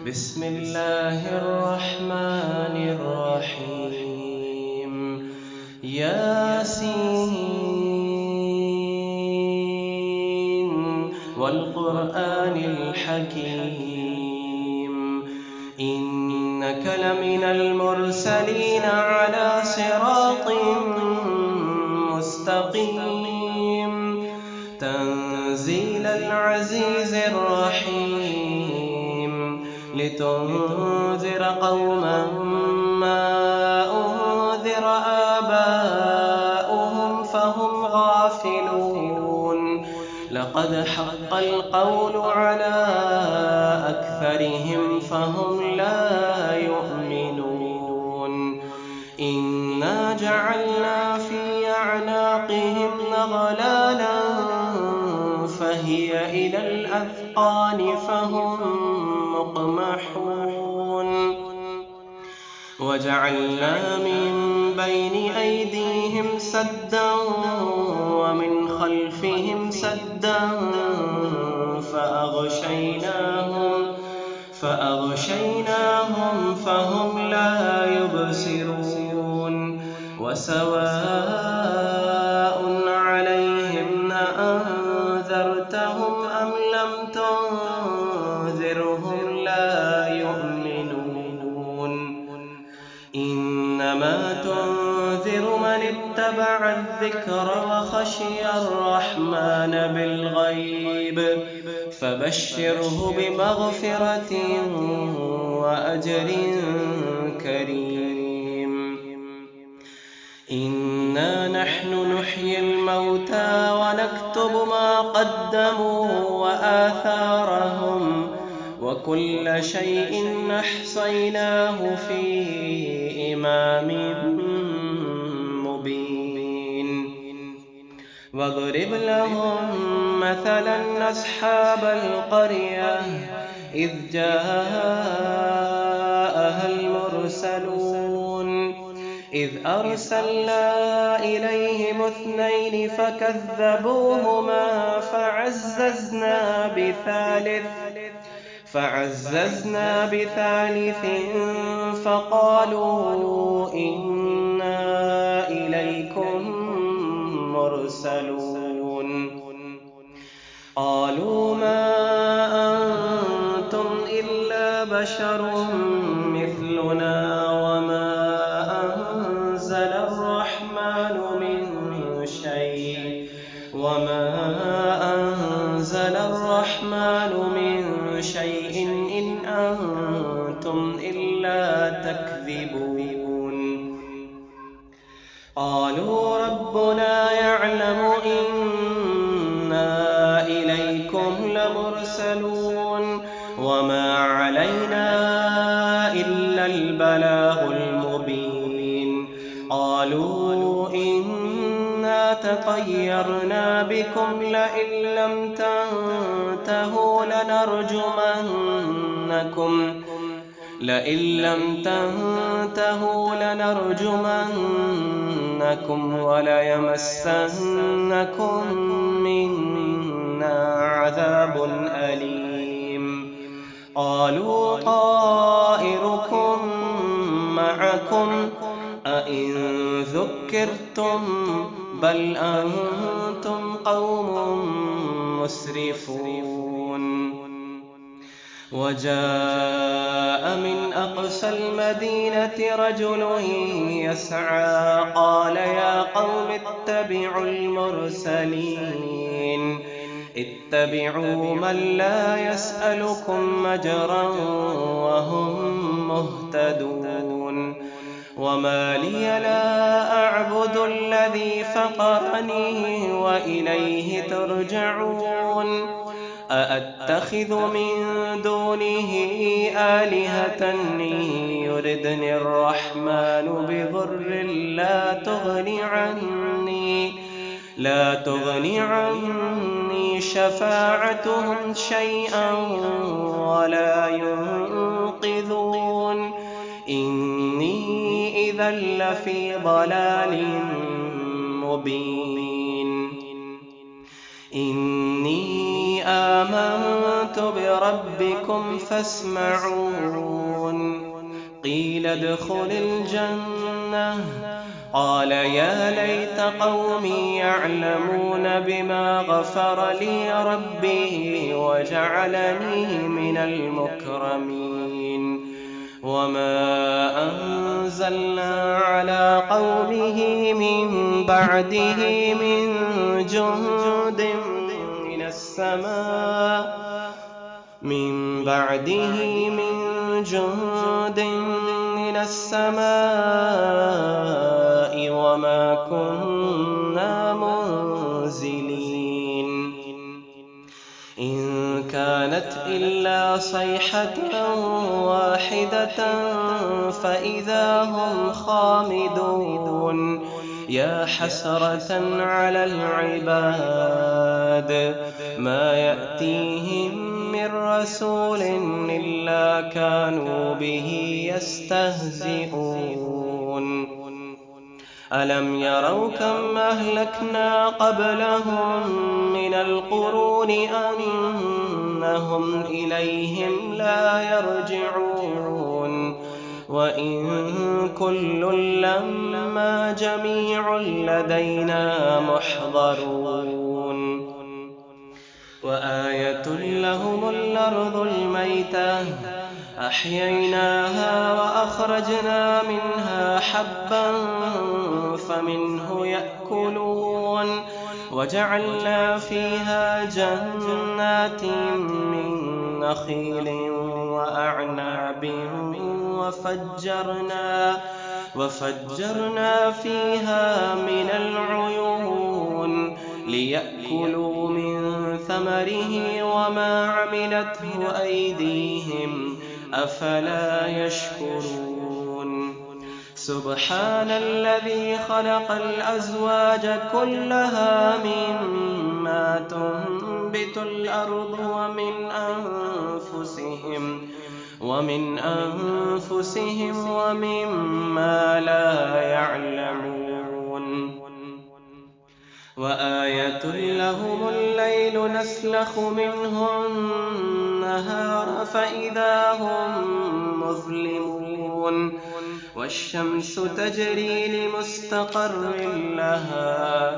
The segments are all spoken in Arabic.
بسم الله الرحمن الرحيم. ياسين والقرآن الحكيم، إنك لمن المرسلين على صراط مستقيم، تنزيل العزيز الرحيم، لتنذر قوما ما أنذر آباؤهم فهم غافلون. لقد حق القول على أكثرهم فهم لا يؤمنون. إنا جعلنا في أعناقهم أغلالا فهي إلى الأذقان فهم مقمحون. وجعلنا من بين أيديهم سدا ومن خلفهم سدا فأغشيناهم فهم لا يبصرون. وسواء عليهم أأنذرتهم أم لم تنذرهم لا يؤمنون. إنما تنذر من اتبع الذكر وخشي الرحمن بالغيب، فبشره بمغفرة وأجر كريم. إنا نحن نحيي الموتى ونكتب ما قدموا وآثارهم، وكل شيء أحصيناه في إمام مبين. واضرب لهم مثلا أصحاب القرية إذ جاءها المرسلون، إذ أرسلنا إليهم اثنين فكذبوهما فعززنا بثالث فقالوا إنا إليكم مرسلون. قالوا ما أنتم إلا بشر مثلنا وما أنزل الرحمن من شيء إن أنتم إلا تكذبون. قالوا ربنا يعلم إنا إليكم لمرسلون وما علينا إلا البلاغ المبين. قالوا إنا تطيرنا بكم لئن لم تنتهوا لنرجمنكم وليمسنكم منا عذاب أليم. قالوا طائركم معكم أئن ذكرتم بل أنتم قوم مسرفون. وجاء من أقصى المدينة رجل يسعى قال يا قوم اتبعوا من لا يسألكم أجرا وهم مهتدون. وما لي لا أعبد الذي فطرني وإليه ترجعون. أأتخذ من دونه آلهة يردني الرحمن بضر لا تغني عني شفاعتهم شيئا ولا ينقذون. إني إذا لفي ضلال مبين. إني آمنت بربي بربكم فاسمعون. قيل ادخل الجنة. قال يا ليت قومي يعلمون بما غفر لي ربي وجعلني من المكرمين. وما أنزلنا على قومه من بعده من جند من السماء وما كنا منزلين. إن كانت إلا صيحة واحدة فإذا هم خامدون. يا حسرة على العباد ما يأتيهم من رسول إلا كانوا به يستهزئون. ألم يروا كم أهلكنا قبلهم من القرون أنهم إليهم لا يرجعون. وإن كل لما جميع لدينا محضرون. وآية لهم الأرض الميتة أحييناها وأخرجنا منها حبا فمنه يأكلون. وجعلنا فيها جنات من نخيل وأعناب وفجرنا فيها من العيون ليأكلوا من ثمره وما عملته أيديهم أفلا يشكرون. سبحان الذي خلق الأزواج كلها مما تنبت الأرض ومن أنفسهم ومما لا يعلمون. وآية لهم الليل نسلخ منه النهار فإذا هم مظلمون. والشمس تجري لمستقر لها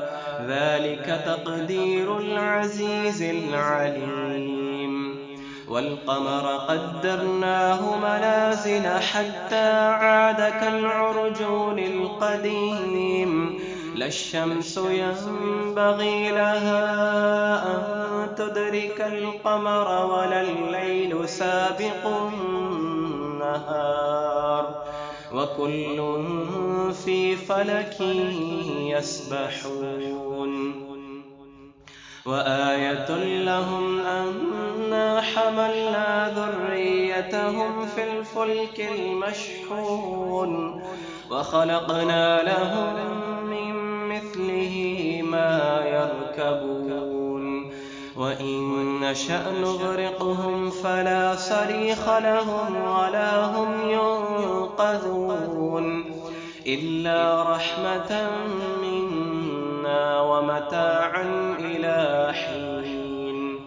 ذلك تقدير العزيز العليم. والقمر قدرناه منازل حتى عاد كالعرجون القديم. لا الشمس ينبغي لها أن تدرك القمر ولا الليل سابق النهار وكل في فلك يسبحون. وآية لهم أنا حملنا ذريتهم في الفلك المشحون وخلقنا لهم من مثله ما يركبون. وإن نشأ نغرقهم فلا صريخ لهم ولا هم ينقذون إلا رحمة منا ومتاعا إلى حين.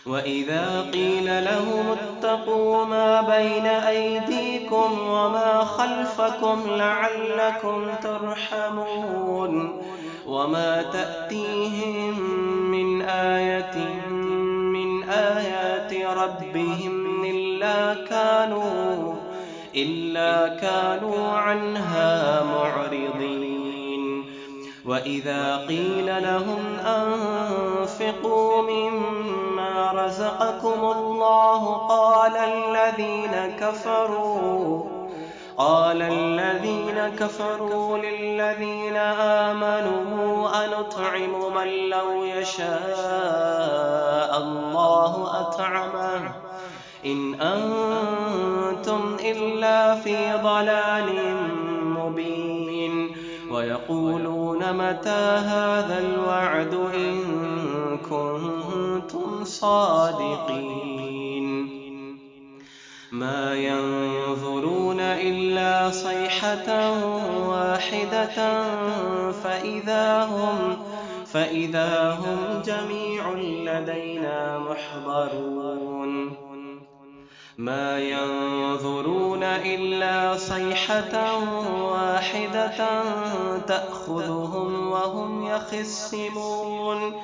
وإذا قيل لهم اتقوا ما بين أيديكم وما خلفكم لعلكم ترحمون. وما تأتيهم من آية من آيات ربهم إلا كانوا عنها معرضين. وإذا قيل لهم أنفقوا مما رزقكم الله قال الذين كفروا للذين آمنوا أنطعم من لو يشاء الله أطعمه إن أنتم إلا في ضلال مبين. ويقولون متى هذا الوعد إن كنتم صادقين. ما ينظرون إلا صيحة واحدة فإذا هم جميع لدينا لدينا محضرون ما ينظرون إلا صيحة واحدة تأخذهم وهم يخصمون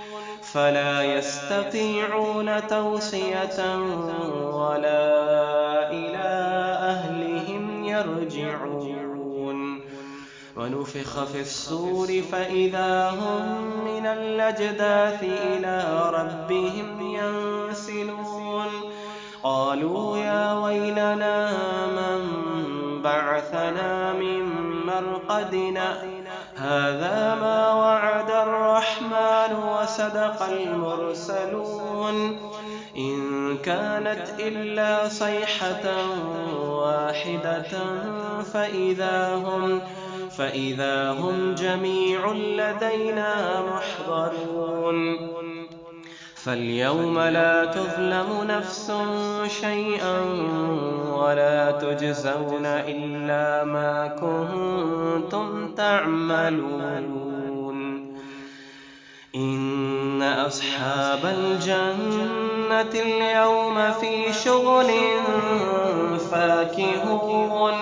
فلا يستطيعون توصية ولا إلى أهلهم يرجعون ونفخ في الصور فإذا هم من الأجداث إلى ربهم ينسلون قالوا يا ويلنا من بعثنا من مرقدنا هذا ما وعد الرحمن وصدق المرسلون إن كانت إلا صيحة واحدة فإذا هم جميع لدينا محضرون فاليوم لا تظلم نفس شيئا ولا تجزون إلا ما كنتم تعملون إن أصحاب الجنة اليوم في شغل فاكهون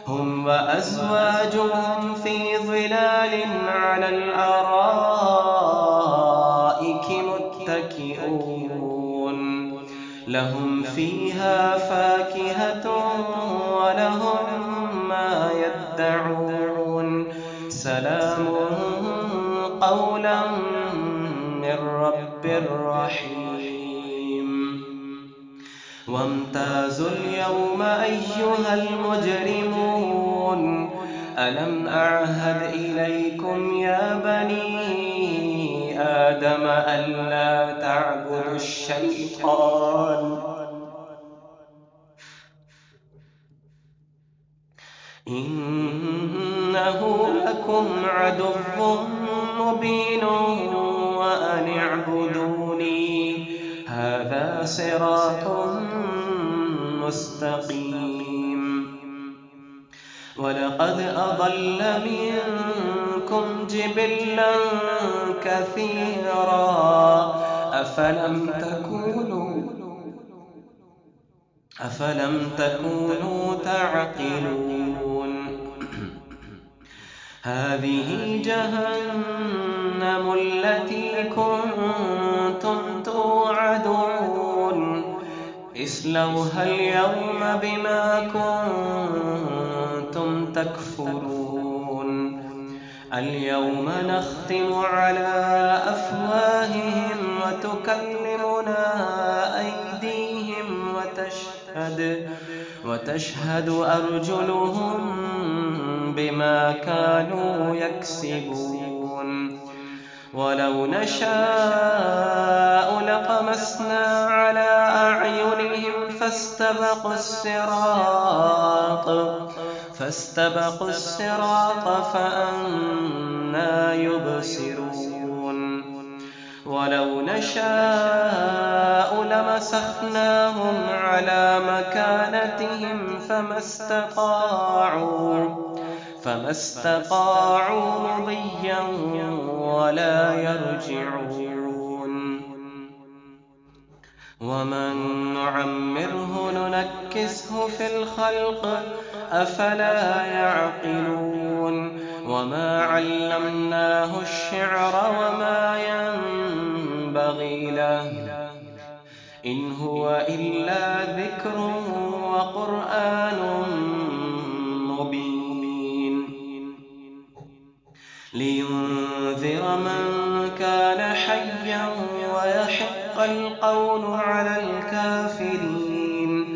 هم وأزواجهم في ظلال على الأرائك متكئون لهم فيها فاكهة ولهم ما يدعون سلام قولا من رب رحيم وامتازوا اليوم أيها المجرمون ألم أعهد إليكم يا بني آدم ألا تعبدوا الشيطان إنه لكم عدو مبين وأن اعبدوني هذا صراط مستقيم ولقد أضل منكم جبلا كثيرا أفلم تكونوا تعقلون هذه جهنم التي كنتم توعدون اصلوها اليوم بما كنتم تكفرون اليوم نختم على أفواههم وتكلمنا أيديهم وتشهد أرجلهم بما كانوا يكسبون ولو نشاء لطمسنا على أعينهم فاستبقوا الصراط فأنى يبصرون ولو نشاء لمسخناهم على مكانتهم فما استطاعوا مضيا ولا يرجعون ومن نعمره ننكسه في الخلق أفلا يعقلون وما علمناه الشعر وما ينبغي له إن هو إلا ذكر وقرآن مبين لينذر من كان حيا ويحق القول على الكافرين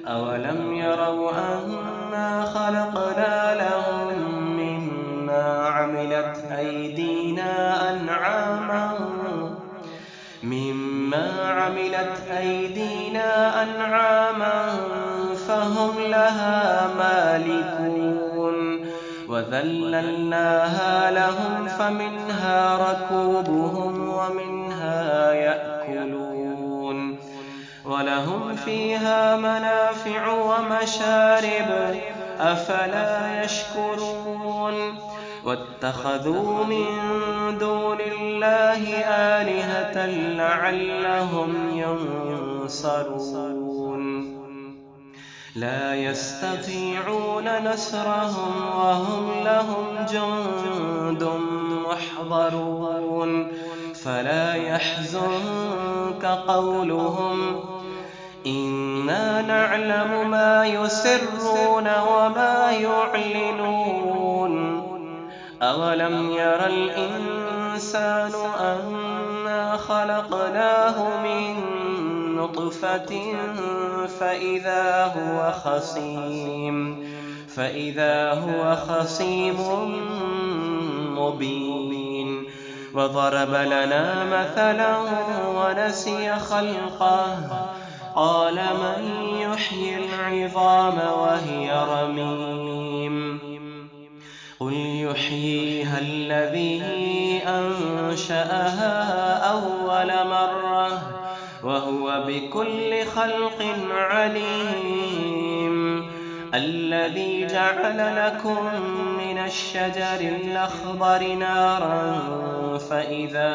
أولم يروا أنا خلقنا لهم مما عملت أيدينا أنعاما فهم لها مالكون وذللناها لهم فمنها ركوبهم ومنها يأكلون ولهم فيها منافع ومشارب أفلا يشكرون واتخذوا من دون الله آلهة لعلهم ينصرون لا يستطيعون نصرهم وهم لهم جند محضرون فلا يحزنك قولهم إنا نعلم ما يسرون وما يعلنون أولم ير الإنسان أنا خلقناه من نطفة فإذا هو خصيم مبين وضرب لنا مثلا ونسي خلقه قال من يحيي العظام وهي رميم قل يحييها الذي أنشأها أول مرة وهو بكل خلق عليم الذي جعل لكم من الشجر الأخضر نارا فإذا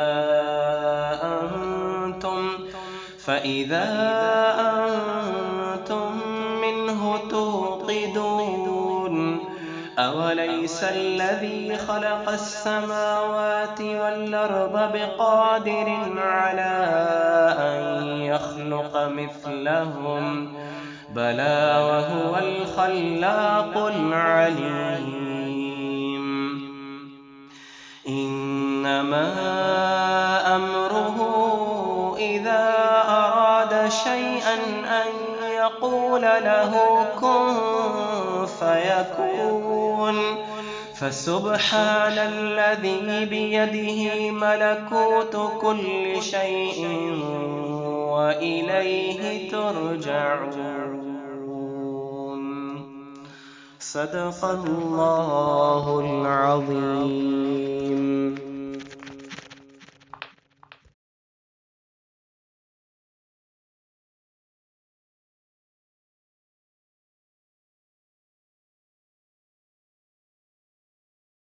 أنتم منه توقدون أوليس الذي خلق السماوات والأرض بقادر على أن يخلق مثلهم بلى وهو الخلاق العليم إنما أمره إذا أراد شيئا أن يقول له كن فيكون فسبحان الذي بيده ملكوت كل شيء وإليه ترجعون صدق الله